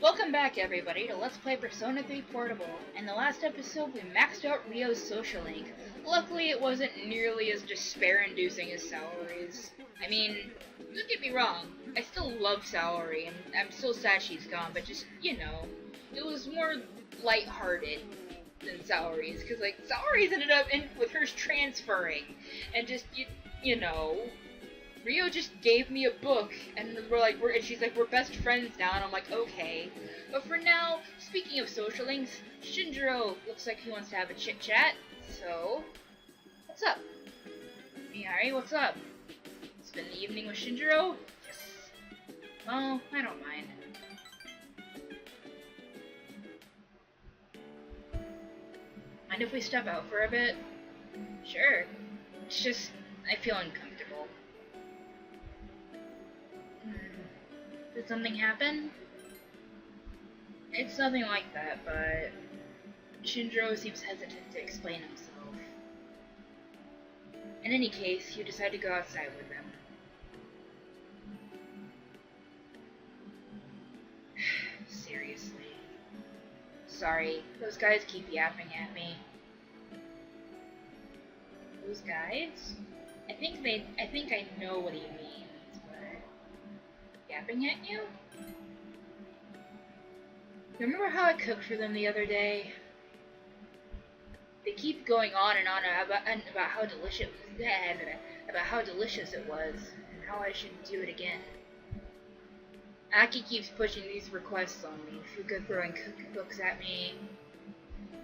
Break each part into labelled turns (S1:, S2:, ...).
S1: Welcome back, everybody, to Let's Play Persona 3 Portable. In the last episode, we maxed out Ryo's social link. Luckily, it wasn't nearly as despair-inducing as Salari's. I mean, don't get me wrong, I still love Salary, and I'm still sad she's gone, but just, it was more lighthearted than Salary's, because, Salary's ended up with hers transferring, and just, Ryo just gave me a book, and and she's like, we're best friends now, and I'm like, okay. But for now, speaking of social links, Shinjiro looks like he wants to have a chit-chat, so, what's up? Mihari, what's up? Spend the evening with Shinjiro? Yes. Well, I don't mind. Mind if we step out for a bit? Sure. It's just, I feel uncomfortable. Did something happen? It's nothing like that, but Shinjiro seems hesitant to explain himself. In any case, you decide to go outside with them. Seriously. Sorry, those guys keep yapping at me. Those guys? I think I know what he means, but yapping at you? Remember how I cooked for them the other day? They keep going on and on about how delicious it was, and how I should do it again. Aki keeps pushing these requests on me, Fuka throwing cookbooks at me,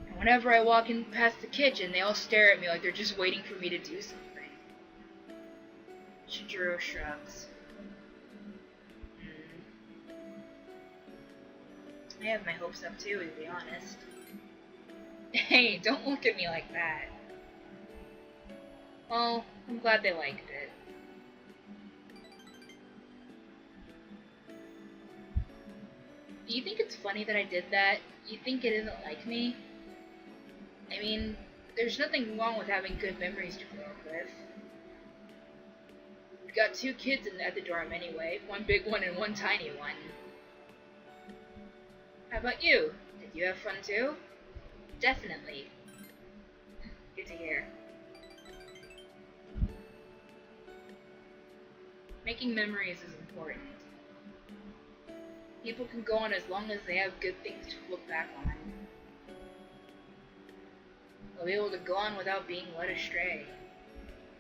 S1: and whenever I walk in past the kitchen, they all stare at me like they're just waiting for me to do something. Shinjiro shrugs. I have my hopes up too, to be honest. Hey, don't look at me like that. Well, I'm glad they liked it. Do you think it's funny that I did that? You think it isn't like me? I mean, there's nothing wrong with having good memories to grow up with. We've got 2 kids at the dorm anyway, one big one and one tiny one. How about you? Did you have fun too? Definitely. Good to hear. Making memories is important. People can go on as long as they have good things to look back on. They'll be able to go on without being led astray.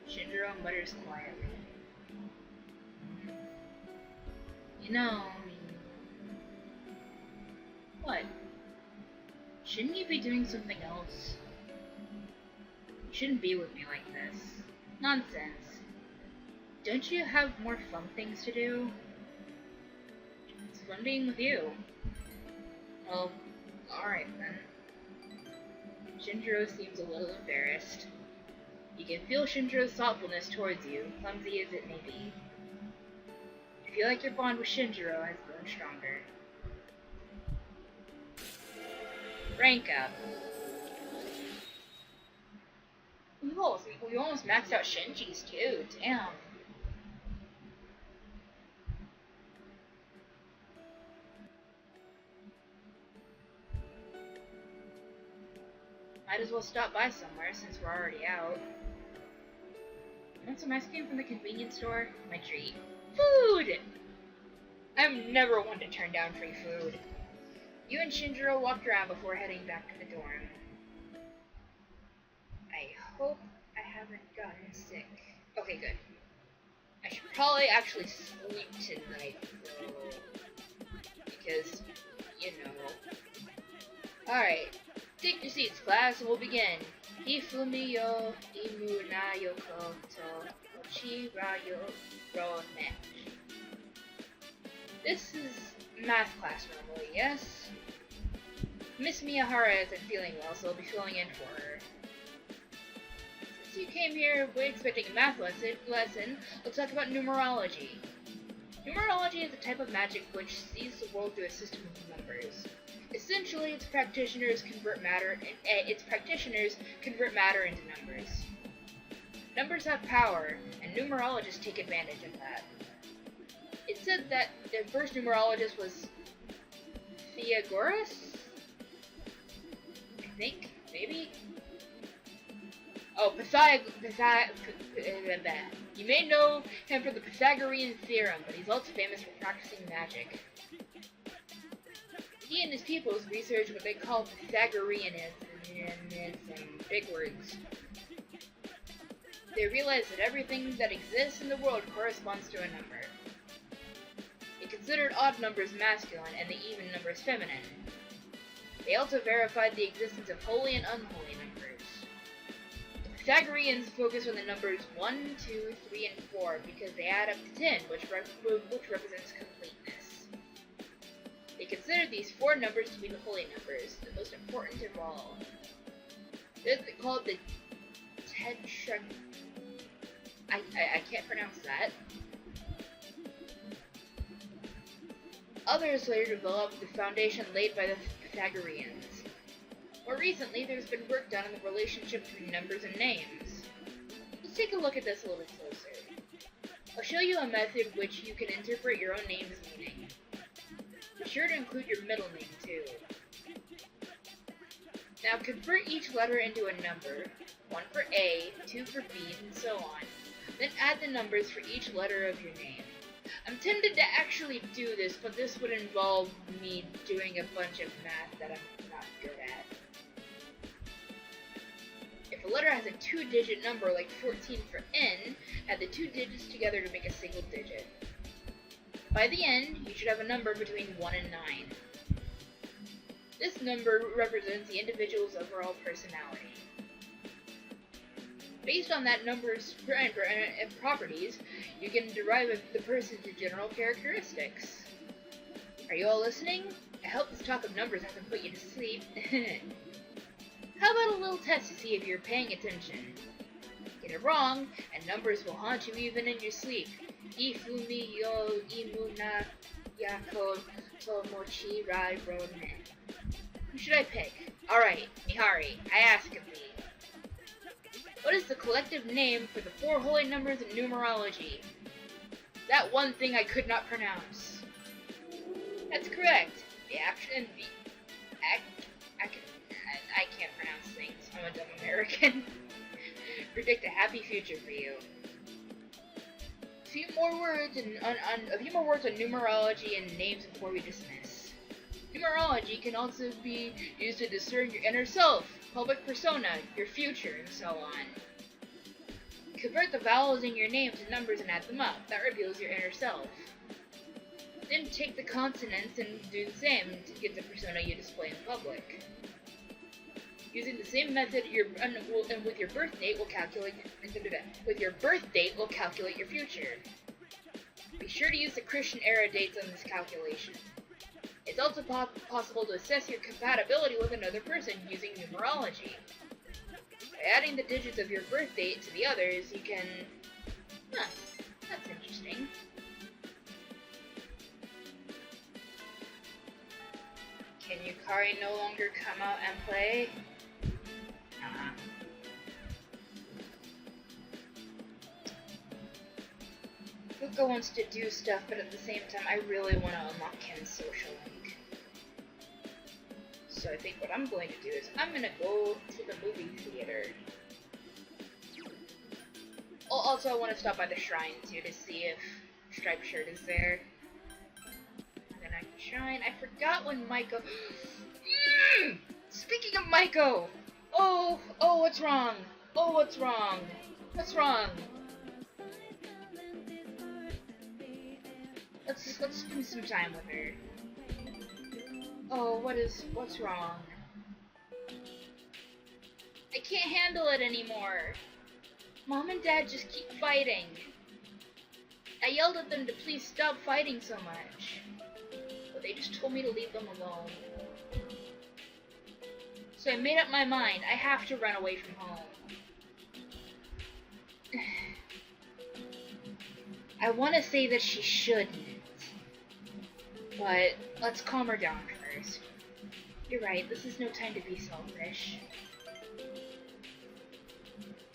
S1: Shinjiro mutters quietly. What? Shouldn't you be doing something else? You shouldn't be with me like this. Nonsense. Don't you have more fun things to do? It's fun being with you. Well, alright then. Shinjiro seems a little embarrassed. You can feel Shinjiro's thoughtfulness towards you, clumsy as it may be. You feel like your bond with Shinjiro has grown stronger. Rank up. We almost maxed out Shinji's too, damn. Might as well stop by somewhere since we're already out. Want some ice cream from the convenience store? My treat. Food! I'm never one to turn down free food. You and Shinjiro walked around before heading back to the dorm. I hope I haven't gotten sick. Okay, good. I should probably actually sleep tonight, though. Because, Alright, take your seats, class, and we'll begin. Hifumi yo imu na yoko to ochira yo ro ne. This is math class normally, yes? Miss Miyahara isn't feeling well, so I'll be filling in for her. Since you came here, we're expecting a math lesson, let's talk about numerology. Numerology is a type of magic which sees the world through a system of numbers. Essentially, its practitioners convert matter into numbers. Numbers have power, and numerologists take advantage of that. It said that the first numerologist was Pythagoras? I think? Maybe? Oh, you may know him for the Pythagorean theorem, but he's also famous for practicing magic. He and his pupils research what they call Pythagoreanism, and some big words. They realize that everything that exists in the world corresponds to a number. They considered odd numbers masculine and the even numbers feminine. They also verified the existence of holy and unholy numbers. The Pythagoreans focus on the numbers 1, 2, 3, and 4 because they add up to 10, which represents completeness. They considered these 4 numbers to be the holy numbers, the most important of all. They're called the Tetra... I can't pronounce that. Others later developed the foundation laid by the Pythagoreans. More recently, there's been work done on the relationship between numbers and names. Let's take a look at this a little closer. I'll show you a method which you can interpret your own name's meaning. Be sure to include your middle name too. Now convert each letter into a number, 1 for A, 2 for B, and so on. Then add the numbers for each letter of your name. I'm tempted to actually do this, but this would involve me doing a bunch of math that I'm not good at. If a letter has a 2-digit number like 14 for N, add the 2 digits together to make a single digit. By the end, you should have a number between 1 and 9. This number represents the individual's overall personality. Based on that number's properties, you can derive the person's general characteristics. Are you all listening? I hope this talk of numbers hasn't put you to sleep. How about a little test to see if you're paying attention? Get it wrong, and numbers will haunt you even in your sleep. Ifumi yo imuna yako tomochi rai rone. Who should I pick? Alright, Mihari, I ask of thee. What is the collective name for the 4 holy numbers in numerology? That one thing I could not pronounce. That's correct. I can't pronounce things. I'm a dumb American. Predict a happy future for you. A few more words on numerology and names before we dismiss. Numerology can also be used to discern your inner self, public persona, your future, and so on. Convert the vowels in your name to numbers and add them up. That reveals your inner self. Then take the consonants and do the same to get the persona you display in public. Using the same method, with your birth date will calculate your future. Be sure to use the Christian era dates on this calculation. It's also possible to assess your compatibility with another person using numerology. By adding the digits of your birth date to the others, you can... Huh, that's interesting. Can Yukari no longer come out and play? Fuka wants to do stuff, but at the same time, I really want to unlock Ken's social link. So I think what I'm going to do is I'm going to go to the movie theater. Also, I want to stop by the shrine, too, to see if Striped Shirt is there. And then I can shrine. I forgot when Maiko... Speaking of Maiko! Oh, what's wrong? Oh, what's wrong? What's wrong? Let's spend some time with her. Oh, what's wrong? I can't handle it anymore. Mom and Dad just keep fighting. I yelled at them to please stop fighting so much. But they just told me to leave them alone. So I made up my mind. I have to run away from home. I want to say that she shouldn't. But let's calm her down first. You're right, this is no time to be selfish.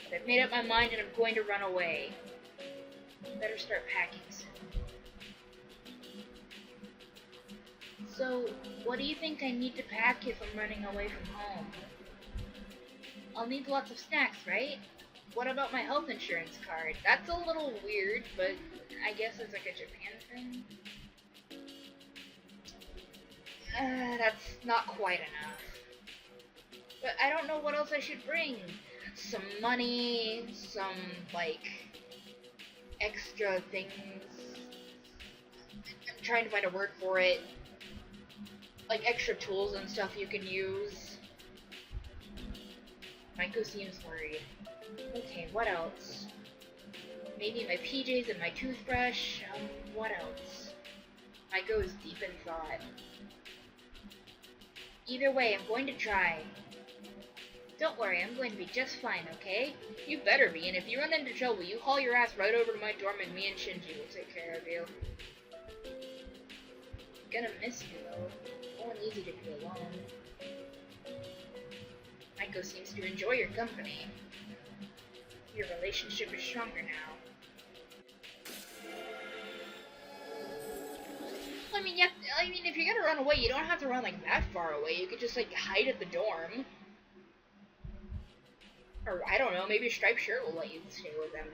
S1: But I've made up my mind and I'm going to run away. Better start packing soon. So, what do you think I need to pack if I'm running away from home? I'll need lots of snacks, right? What about my health insurance card? That's a little weird, but I guess it's like a Japan thing. That's not quite enough. But I don't know what else I should bring. Some money, some, like, extra things. I'm trying to find a word for it. Like extra tools and stuff you can use. Maiko seems worried. Okay, what else? Maybe my PJs and my toothbrush. What else? Maiko is deep in thought. Either way, I'm going to try. Don't worry, I'm going to be just fine, okay? You better be, and if you run into trouble, you haul your ass right over to my dorm and me and Shinji will take care of you. I'm gonna miss you, though. It won't easy to be alone. Maiko seems to enjoy your company. Your relationship is stronger now. I mean, if you're gonna run away, you don't have to run like that far away. You could just like hide at the dorm. Or, I don't know, maybe a striped shirt will let you stay with them.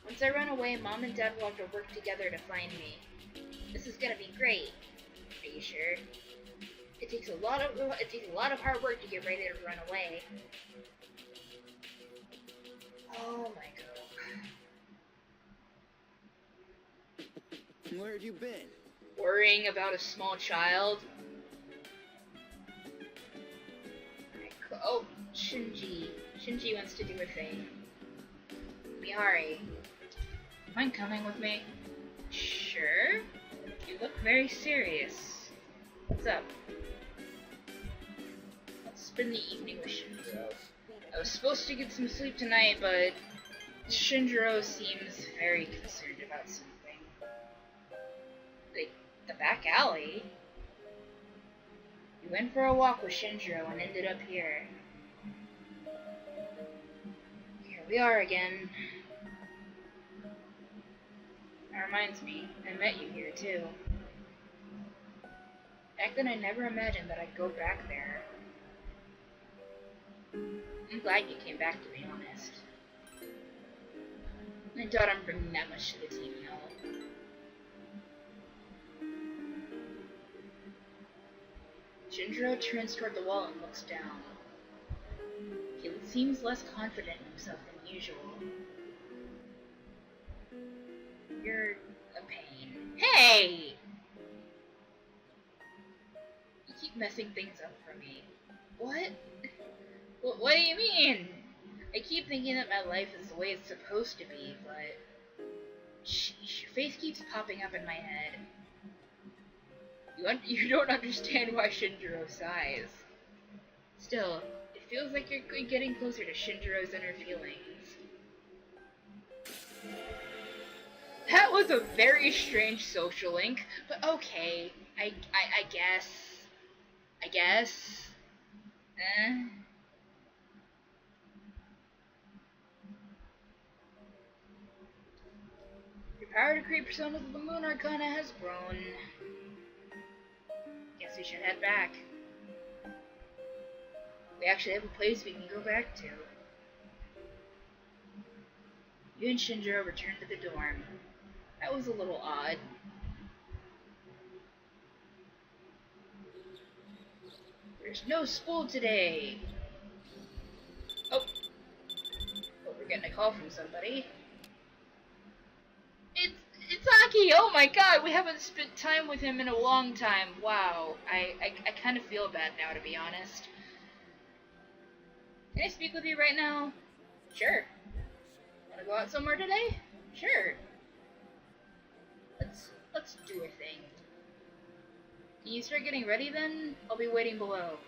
S1: Once I run away, Mom and Dad will have to work together to find me. This is gonna be great. Are you sure? It takes a lot of hard work to get ready to run away. Oh my god.
S2: Where have you been?
S1: Worrying about a small child? Oh, Shinji. Shinji wants to do a thing. Mihari. Mind coming with me? Sure. You look very serious. What's up? Let's spend the evening with Shinjiro. I was supposed to get some sleep tonight, but Shinjiro seems very concerned about something. Like, the back alley? You went for a walk with Shinjiro and ended up here. Here we are again. That reminds me, I met you here too. Back then I never imagined that I'd go back there. I'm glad you came back, to be honest. I doubt I'm bringing that much to the team now. Shinjiro turns toward the wall and looks down. He seems less confident in himself than usual. You're a pain. Hey! You keep messing things up for me. What? What do you mean? I keep thinking that my life is the way it's supposed to be, but... Sheesh, your face keeps popping up in my head. You don't understand why Shinjiro sighs. Still, it feels like you're getting closer to Shinjiro's inner feelings. That was a very strange social link, but okay. I guess. Your power to create personas of the Moon Arcana has grown. Guess we should head back. We actually have a place we can go back to. You and Shinjiro returned to the dorm. That was a little odd. There's no school today. Oh, we're getting a call from somebody. It's Aki! Oh my god, we haven't spent time with him in a long time. Wow, I kind of feel bad now, to be honest. Can I speak with you right now? Sure. Wanna go out somewhere today? Sure. Let's do a thing. Can you start getting ready then? I'll be waiting below.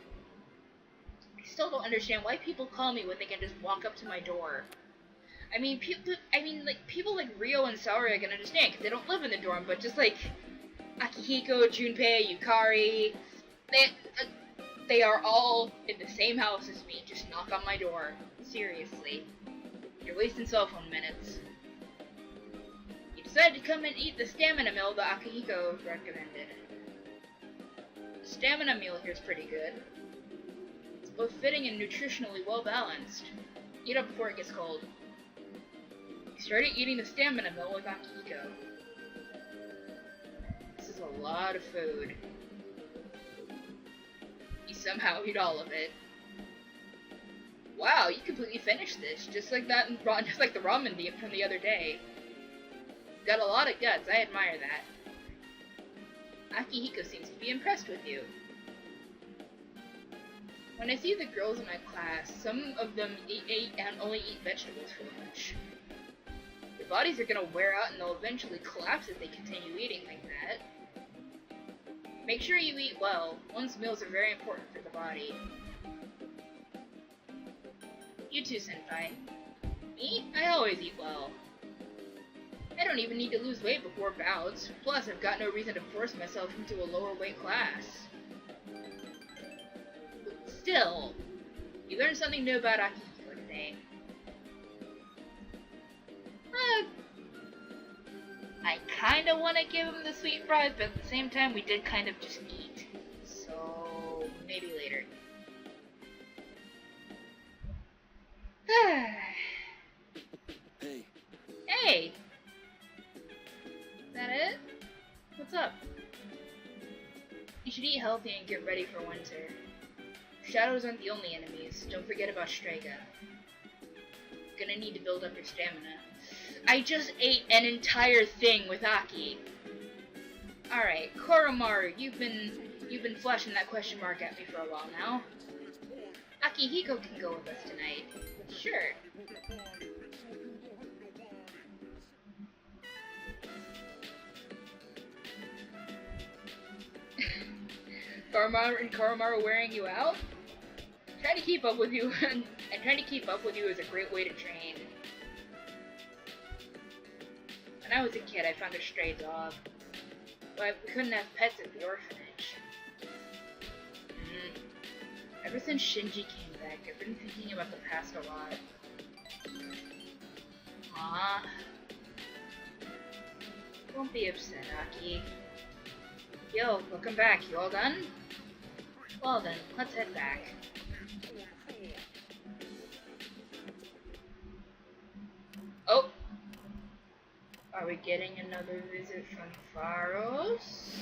S1: I still don't understand why people call me when they can just walk up to my door. I mean, people like Ryo and Saori can understand because they don't live in the dorm, but just like Akihiko, Junpei, Yukari, they are all in the same house as me. Just knock on my door. Seriously. You're wasting cell phone minutes. You decided to come and eat the stamina meal that Akihiko recommended. The stamina meal here is pretty good. It's both fitting and nutritionally well balanced. Eat up before it gets cold. He started eating the stamina meal with Akihiko. This is a lot of food. He somehow ate all of it. Wow, you completely finished this, just like that, just like the ramen deep from the other day. Got a lot of guts. I admire that. Akihiko seems to be impressed with you. When I see the girls in my class, some of them eat and only eat vegetables for lunch. Their bodies are gonna wear out and they'll eventually collapse if they continue eating like that. Make sure you eat well. One's meals are very important for the body. You too, senpai. Me? I always eat well. I don't even need to lose weight before bouts. Plus, I've got no reason to force myself into a lower weight class. But still, you learned something new about Akihiko today. I kinda wanna give him the sweet fries, but at the same time, we did kind of just eat. So, maybe later.
S2: Hey.
S1: Hey! Is that it? What's up? You should eat healthy and get ready for winter. Shadows aren't the only enemies. Don't forget about Strega. Gonna need to build up your stamina. I just ate an entire thing with Aki. Alright, Koromaru, you've been flashing that question mark at me for a while now. Akihiko can go with us tonight. Sure. Koromaru wearing you out? Trying to keep up with you and trying to keep up with you is a great way to train. When I was a kid, I found a stray dog, but we couldn't have pets at the orphanage. Ever since Shinji came back, I've been thinking about the past a lot. Aww. Don't be upset, Aki. Yo, welcome back. You all done? Well then, let's head back. Oh! Are we getting another visit from Pharos?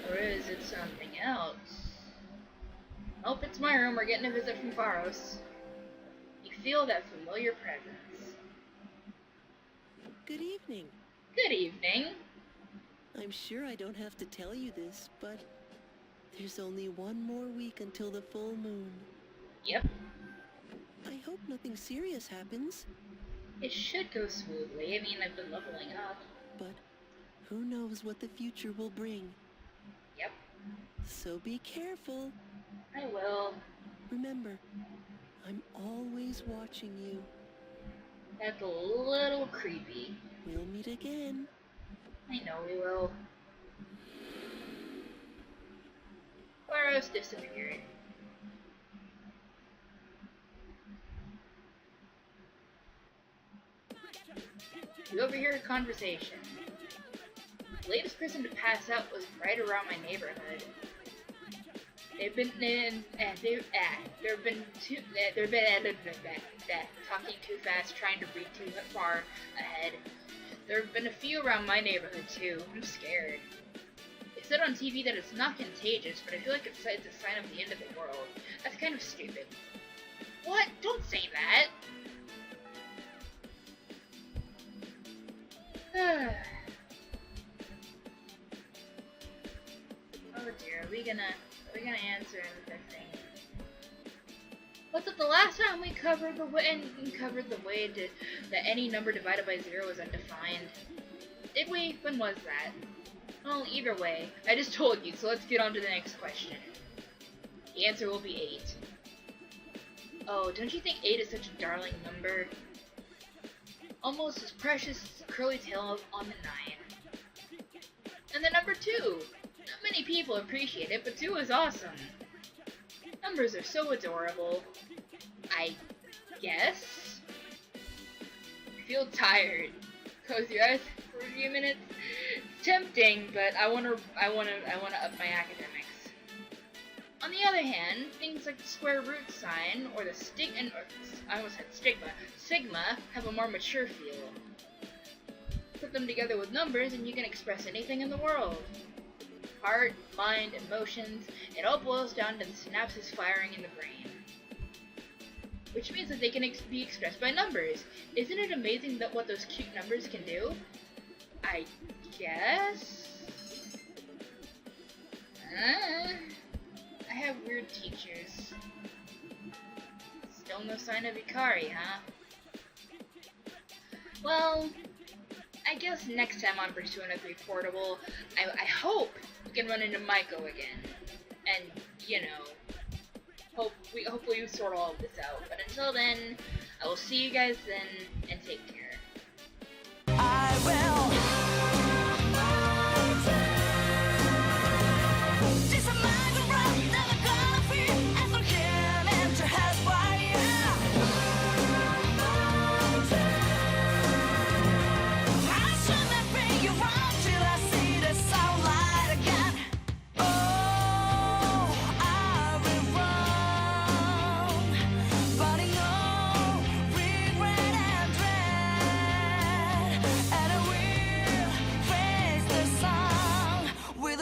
S1: Or is it something else? Nope, it's my room. We're getting a visit from Pharos. You feel that familiar presence.
S2: Good evening.
S1: Good evening.
S2: I'm sure I don't have to tell you this, but there's only one more week until the full moon.
S1: Yep.
S2: I hope nothing serious happens.
S1: It should go smoothly. I mean, I've been leveling up.
S2: But who knows what the future will bring.
S1: Yep.
S2: So be careful.
S1: I will.
S2: Remember, I'm always watching you.
S1: That's a little creepy.
S2: We'll meet again.
S1: I know we will. Pharos disappeared. We overheard a conversation. The latest person to pass out was right around my neighborhood. They've been talking too fast, trying to read too far ahead. There have been a few around my neighborhood too. I'm scared. They said on TV that it's not contagious, but I feel like it's a sign of the end of the world. That's kind of stupid. What? Don't say that! Oh dear, are we gonna answer anything? Was it the last time we covered the way that any number divided by 0 is undefined? Did we? When was that? Well, either way, I just told you, so let's get on to the next question. The answer will be 8. Oh, don't you think 8 is such a darling number? Almost as precious as the curly tail on the 9. And the number 2! Not many people appreciate it, but 2 is awesome. Numbers are so adorable. I guess? I feel tired. Close your eyes for a few minutes. It's tempting, but I wanna up my academics. On the other hand, things like the square root sign or the sigma have a more mature feel. Put them together with numbers and you can express anything in the world. Heart, mind, emotions, it all boils down to the synapses firing in the brain. Which means that they can be expressed by numbers. Isn't it amazing that what those cute numbers can do? I guess? I have weird teachers. Still no sign of Ikari, huh? Well, I guess next time on Persona 3 Portable, I hope we can run into Maiko again. And, you know, hopefully we sort all of this out. But until then, I will see you guys then, and take care. I will.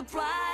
S3: Pride.